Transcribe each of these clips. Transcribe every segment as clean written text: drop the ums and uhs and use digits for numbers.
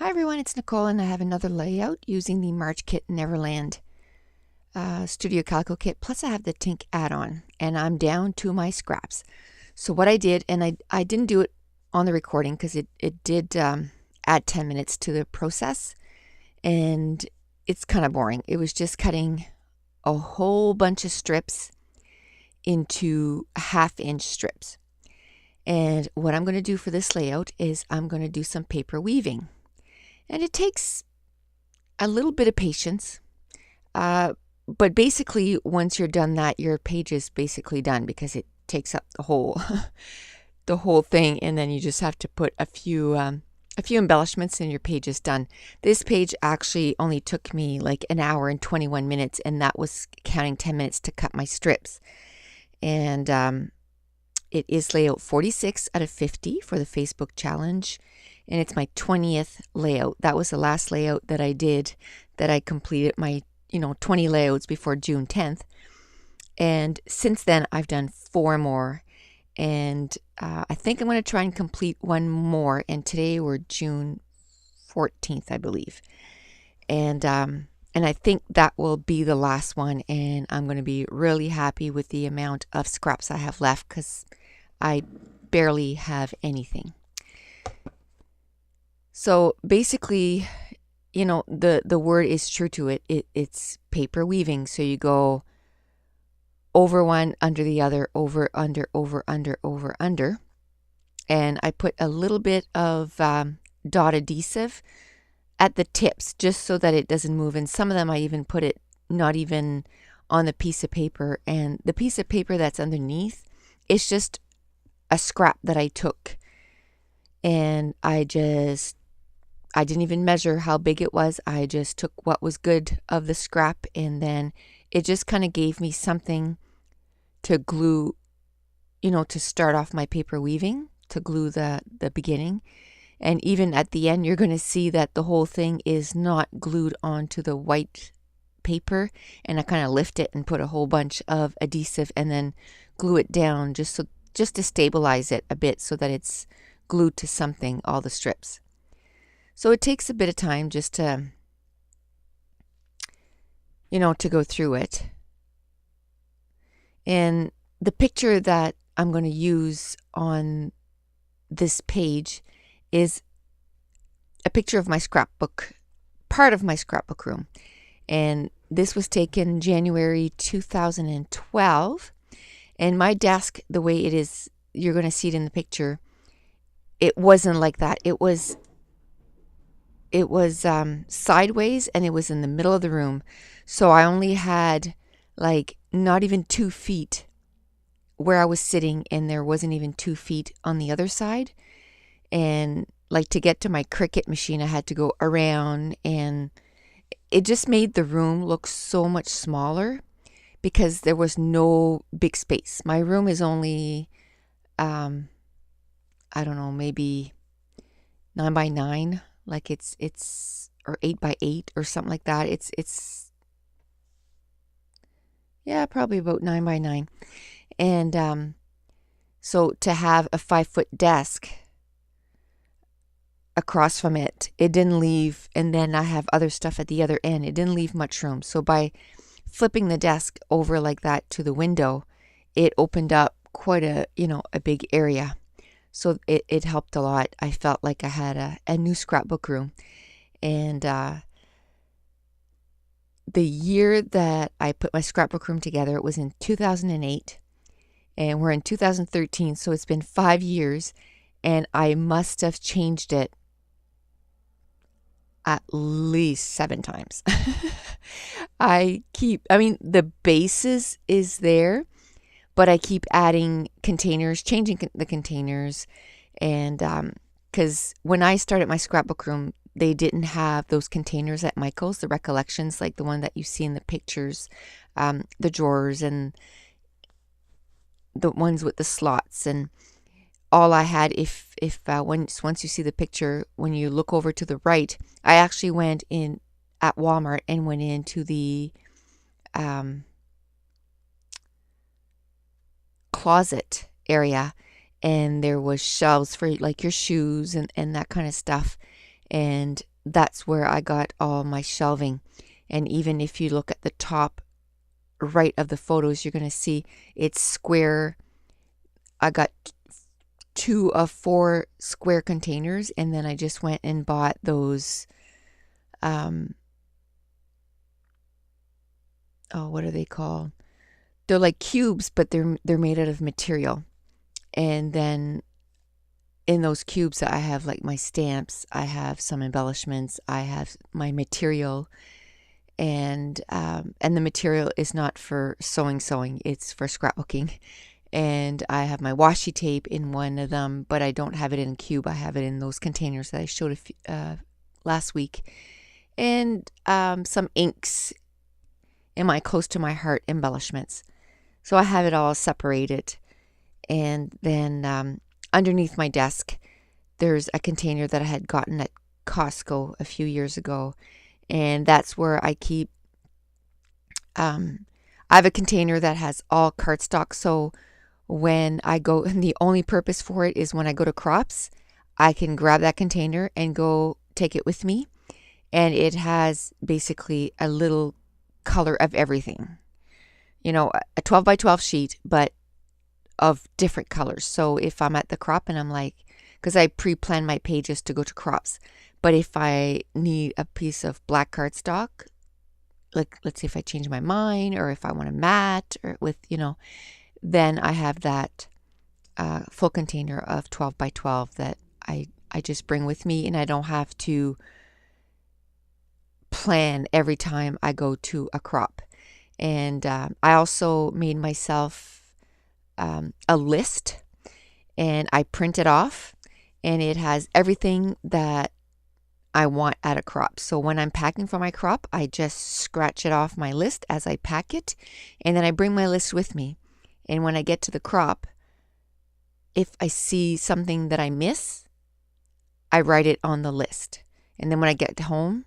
Hi everyone, it's Nicole and I have another layout using the March Kit Neverland Studio Calico kit, plus I have the Tink add-on and I'm down to my scraps. So what I did, and I didn't do it on the recording because it did add 10 minutes to the process and it's kind of boring. It was just cutting a whole bunch of strips into half-inch strips. And what I'm going to do for this layout is I'm going to do some paper weaving. And it takes a little bit of patience, but basically once you're done that, your page is basically done because it takes up the whole the whole thing, and then you just have to put a few embellishments and your page is done. This page actually only took me like an hour and 21 minutes, and that was counting 10 minutes to cut my strips. And it is layout 46 out of 50 for the Facebook challenge. And it's my 20th layout. That was the last layout that I did, that I completed my 20 layouts before June 10th. And since then I've done 4 more, and I think I'm going to try and complete one more, and today we're June 14th, I believe. And I think that will be the last one, and I'm going to be really happy with the amount of scraps I have left because I barely have anything. So basically, the word is true to it. It's paper weaving. So you go over one, under the other, over, under, over, under, over, under. And I put a little bit of dot adhesive at the tips just so that it doesn't move. And some of them I even put it not even on the piece of paper. And the piece of paper that's underneath is just a scrap that I took. And I didn't even measure how big it was. I just took what was good of the scrap, and then it just kind of gave me something to glue, to start off my paper weaving, to glue the beginning. And even at the end, you're going to see that the whole thing is not glued onto the white paper, and I kind of lift it and put a whole bunch of adhesive and then glue it down just to stabilize it a bit so that it's glued to something, all the strips. So it takes a bit of time just to, to go through it. And the picture that I'm going to use on this page is a picture of my scrapbook, part of my scrapbook room. And this was taken January 2012. And my desk, the way it is, you're going to see it in the picture, it wasn't like that. It was sideways, and it was in the middle of the room. So I only had like not even 2 feet where I was sitting, and there wasn't even 2 feet on the other side. And like to get to my Cricut machine, I had to go around, and it just made the room look so much smaller because there was no big space. My room is only, I don't know, maybe 9 by 9. Like it's or 8 by 8 or something like that. It's yeah, probably about 9 by 9. And so to have a 5-foot desk across from it, it didn't leave, and then I have other stuff at the other end. It didn't leave much room. So by flipping the desk over like that to the window, it opened up quite a big area. So it helped a lot. I felt like I had a new scrapbook room. And the year that I put my scrapbook room together, it was in 2008. And we're in 2013, so it's been 5 years. And I must have changed it at least 7 times. The basis is there, but I keep adding containers, changing the containers. And because when I started my scrapbook room, they didn't have those containers at Michael's, the Recollections, like the one that you see in the pictures, the drawers and the ones with the slots. And all I had, once you see the picture, when you look over to the right, I actually went in at Walmart and went into the closet area, and there was shelves for like your shoes and that kind of stuff. And that's where I got all my shelving. And even if you look at the top right of the photos, you're going to see it's square. I got 2 of 4 square containers, and then I just went and bought those what are they called? They're like cubes, but they're made out of material. And then in those cubes I have like my stamps, I have some embellishments, I have my material, and the material is not for sewing, it's for scrapbooking. And I have my washi tape in one of them, but I don't have it in a cube. I have it in those containers that I showed last week. And some inks in my close to my heart embellishments. So I have it all separated. And then underneath my desk, there's a container that I had gotten at Costco a few years ago. And that's where I keep, I have a container that has all cardstock. So when I go, and the only purpose for it is when I go to crops, I can grab that container and go take it with me. And it has basically a little color of everything. You know, a 12 by 12 sheet, but of different colors. So if I'm at the crop and I'm like, because I pre-plan my pages to go to crops, but if I need a piece of black cardstock, like let's say if I change my mind or if I want a matte or with, then I have that full container of 12 by 12 that I just bring with me, and I don't have to plan every time I go to a crop. And I also made myself a list, and I print it off, and it has everything that I want at a crop. So when I'm packing for my crop, I just scratch it off my list as I pack it, and then I bring my list with me. And when I get to the crop, if I see something that I miss, I write it on the list. And then when I get home,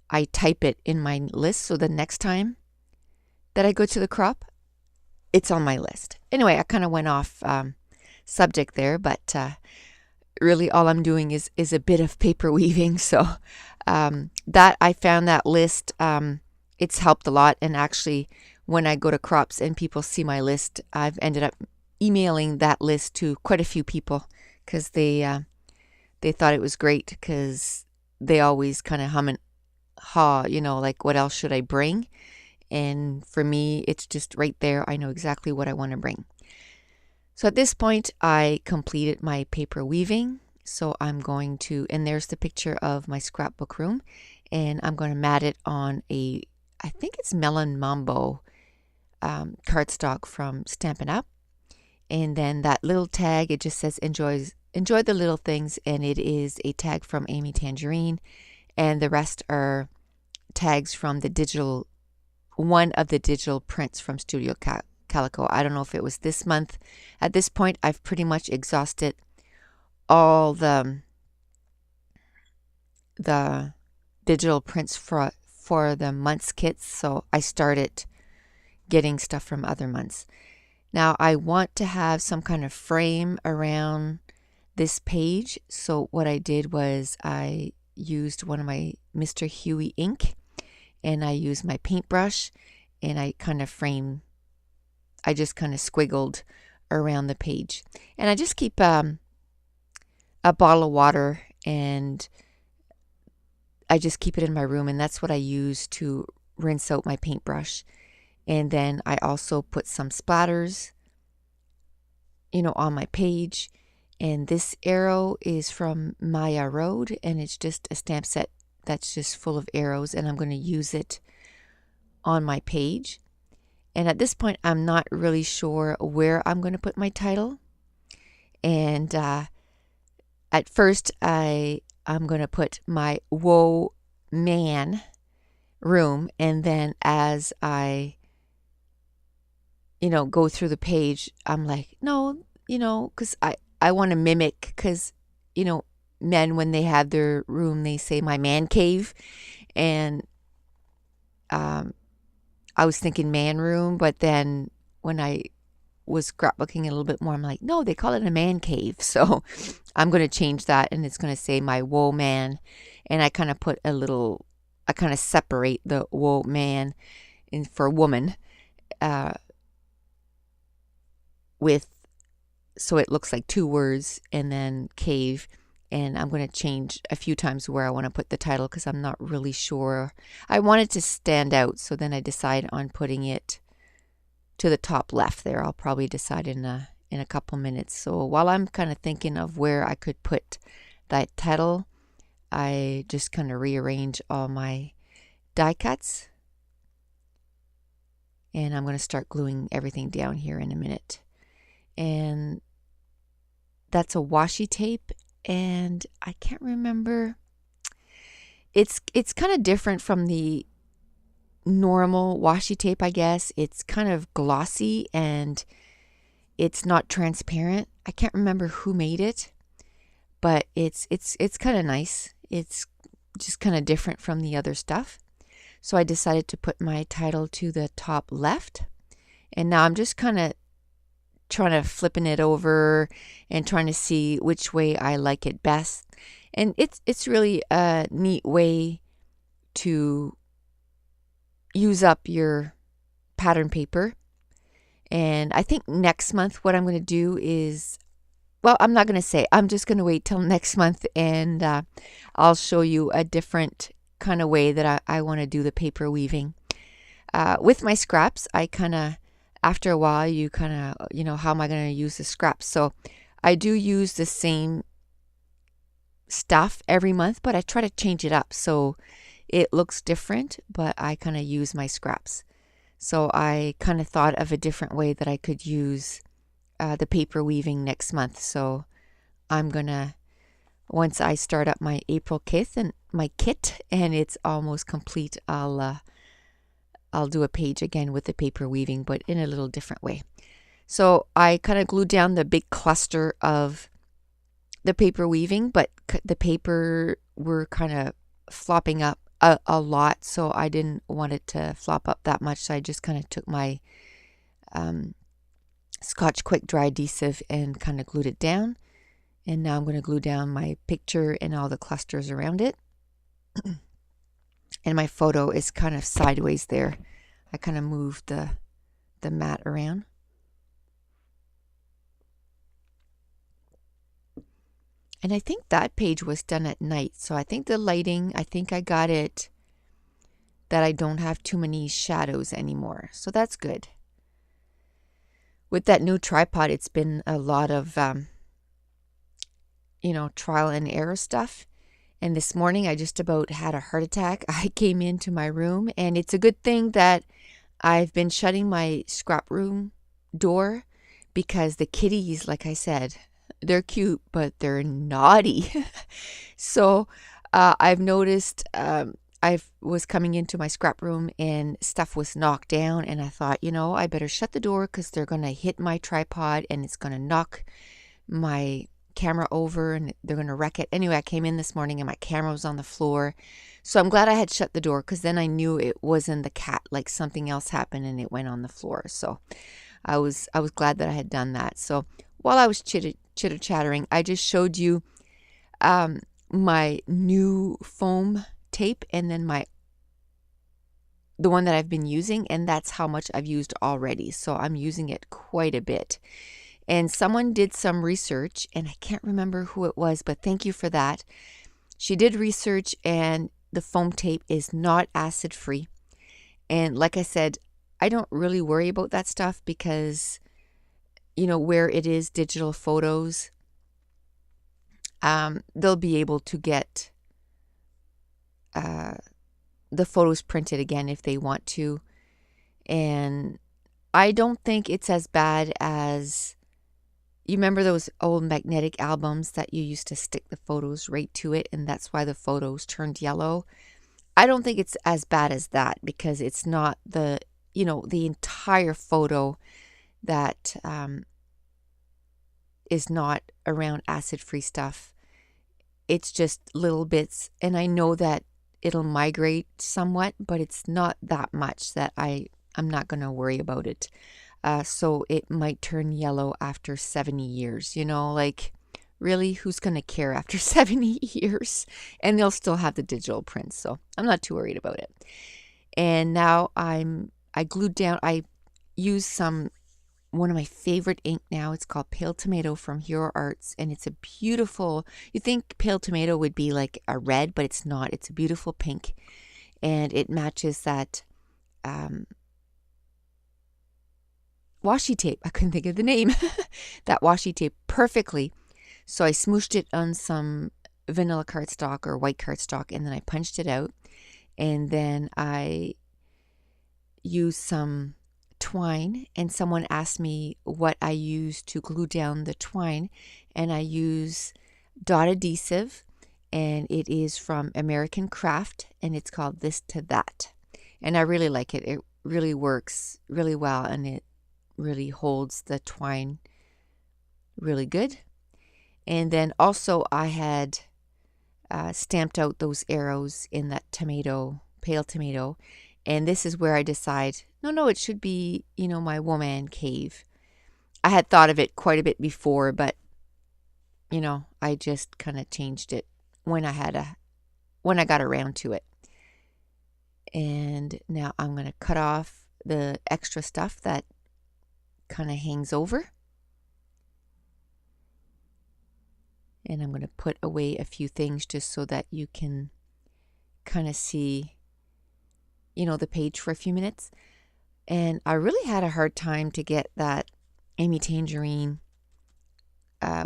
I type it in my list, so the next time that I go to the crop, it's on my list. Anyway, I kind of went off subject there, but really all I'm doing is a bit of paper weaving. So that I found that list, it's helped a lot. And actually, when I go to crops and people see my list, I've ended up emailing that list to quite a few people because they thought it was great, because they always kind of hum and haw, like what else should I bring? And for me, it's just right there. I know exactly what I want to bring. So at this point, I completed my paper weaving. So I'm going to, and there's the picture of my scrapbook room, and I'm going to mat it on I think it's Melon Mambo cardstock from Stampin' Up. And then that little tag, it just says enjoy the little things, and it is a tag from Amy Tangerine, and the rest are tags from one of the digital prints from Studio Calico. I don't know if it was this month. At this point, I've pretty much exhausted all the digital prints for the month's kits, so I started getting stuff from other months. Now I want to have some kind of frame around this page, so what I did was I used one of my Mr. Huey ink, and I used my paintbrush, and I just kind of squiggled around the page. And I just keep a bottle of water, and I just keep it in my room, and that's what I use to rinse out my paintbrush. And then I also put some splatters, on my page. And this arrow is from Maya Road, and it's just a stamp set that's just full of arrows, and I'm going to use it on my page. And at this point, I'm not really sure where I'm going to put my title. And at first, I'm going to put my Whoa Man room, and then as I go through the page, I'm like, no, because I want to mimic, because men, when they have their room, they say my man cave, and I was thinking man room, but then when I was scrapbooking a little bit more, I'm like, no, they call it a man cave. So I'm going to change that, and it's going to say my Whoa Man. and I kind of I kind of separate the man for woman with, so it looks like two words and then cave. And I'm going to change a few times where I want to put the title because I'm not really sure. I want it to stand out, so then I decide on putting it to the top left there. I'll probably decide in a couple minutes. So while I'm kind of thinking of where I could put that title, I just kind of rearrange all my die cuts. And I'm going to start gluing everything down here in a minute. And that's a washi tape, and I can't remember. It's kind of different from the normal washi tape, I guess. It's kind of glossy and it's not transparent. I can't remember who made it, but it's kind of nice. It's just kind of different from the other stuff. So I decided to put my title to the top left, and now I'm just kind of trying to flipping it over and trying to see which way I like it best. And it's really a neat way to use up your pattern paper. And I think next month what I'm going to do is, well, I'm not going to say, I'm just going to wait till next month, and I'll show you a different kind of way that I want to do the paper weaving. With my scraps, I kind of, after a while, you kind of, how am I going to use the scraps? So I do use the same stuff every month, but I try to change it up so it looks different, but I kind of use my scraps. So I kind of thought of a different way that I could use the paper weaving next month. So I'm going to, once I start up my April kit and it's almost complete, I'll do a page again with the paper weaving, but in a little different way. So I kind of glued down the big cluster of the paper weaving, but the paper were kind of flopping up a lot, so I didn't want it to flop up that much. So I just kind of took my Scotch Quick Dry Adhesive and kind of glued it down. And now I'm going to glue down my picture and all the clusters around it. And my photo is kind of sideways there. I kind of moved the mat around. And I think that page was done at night. So I think the lighting, I think I got it that I don't have too many shadows anymore. So that's good. With that new tripod, it's been a lot of, trial and error stuff. And this morning I just about had a heart attack. I came into my room, and it's a good thing that I've been shutting my scrap room door, because the kitties, like I said, they're cute, but they're naughty. So I've noticed I was coming into my scrap room and stuff was knocked down, and I thought, I better shut the door because they're going to hit my tripod and it's going to knock my camera over and they're going to wreck it. Anyway, I came in this morning and my camera was on the floor. So I'm glad I had shut the door, because then I knew it wasn't the cat, like something else happened and it went on the floor. So I was glad that I had done that. So while I was chitter-chattering, I just showed you my new foam tape, and then the one that I've been using, and that's how much I've used already. So I'm using it quite a bit. And someone did some research, and I can't remember who it was, but thank you for that. She did research, and the foam tape is not acid free. And like I said, I don't really worry about that stuff because, where it is digital photos, they'll be able to get the photos printed again if they want to. And I don't think it's as bad as, you remember those old magnetic albums that you used to stick the photos right to it, and that's why the photos turned yellow? I don't think it's as bad as that, because it's not the entire photo that is not around acid-free stuff. It's just little bits, and I know that it'll migrate somewhat, but it's not that much that I'm not going to worry about it. So it might turn yellow after 70 years, like really, who's going to care after 70 years? And they'll still have the digital prints, so I'm not too worried about it. And now I glued down, I used one of my favorite ink now. It's called Pale Tomato from Hero Arts, and it's a beautiful, you think Pale Tomato would be like a red, but it's not. It's a beautiful pink, and it matches that washi tape. I couldn't think of the name. That washi tape perfectly. So I smooshed it on some vanilla cardstock or white cardstock, and then I punched it out, and then I used some twine, and someone asked me what I use to glue down the twine, and I use dot adhesive, and it is from American Craft, and it's called This to That, and I really like it. It really works really well, and it really holds the twine really good. And then also I had stamped out those arrows in that pale tomato, and this is where I decide, no, it should be, my woman cave. I had thought of it quite a bit before, but, I just kind of changed it when I got around to it. And now I'm going to cut off the extra stuff that kind of hangs over. And I'm going to put away a few things just so that you can kind of see the page for a few minutes. And I really had a hard time to get that Amy Tangerine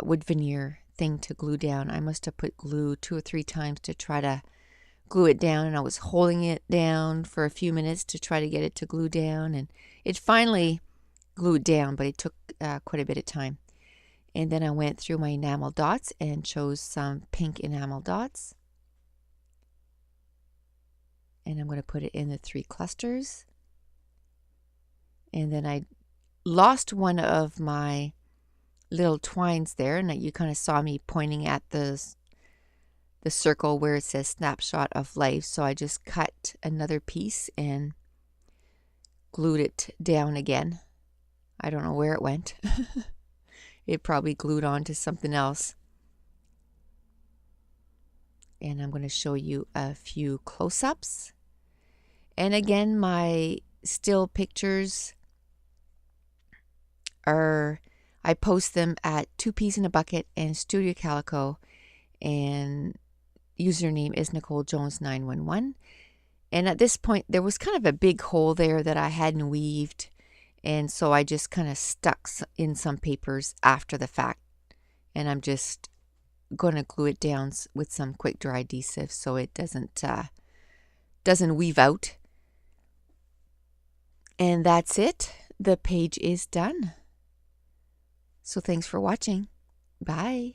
wood veneer thing to glue down. I must have put glue 2 or 3 times to try to glue it down, and I was holding it down for a few minutes to try to get it to glue down, and it finally glued down, but it took quite a bit of time. And then I went through my enamel dots and chose some pink enamel dots. And I'm going to put it in the 3 clusters. And then I lost one of my little twines there, and you kind of saw me pointing at the circle where it says Snapshot of Life. So I just cut another piece and glued it down again. I don't know where it went. It probably glued on to something else. And I'm going to show you a few close-ups. And again, my still pictures I post them at 2 Peas in a Bucket and Studio Calico, and username is NicoleJones911. And at this point, there was kind of a big hole there that I hadn't weaved, and so I just kind of stuck in some papers after the fact, and I'm just going to glue it down with some quick dry adhesive so it doesn't weave out. And that's it. The page is done. So thanks for watching. Bye.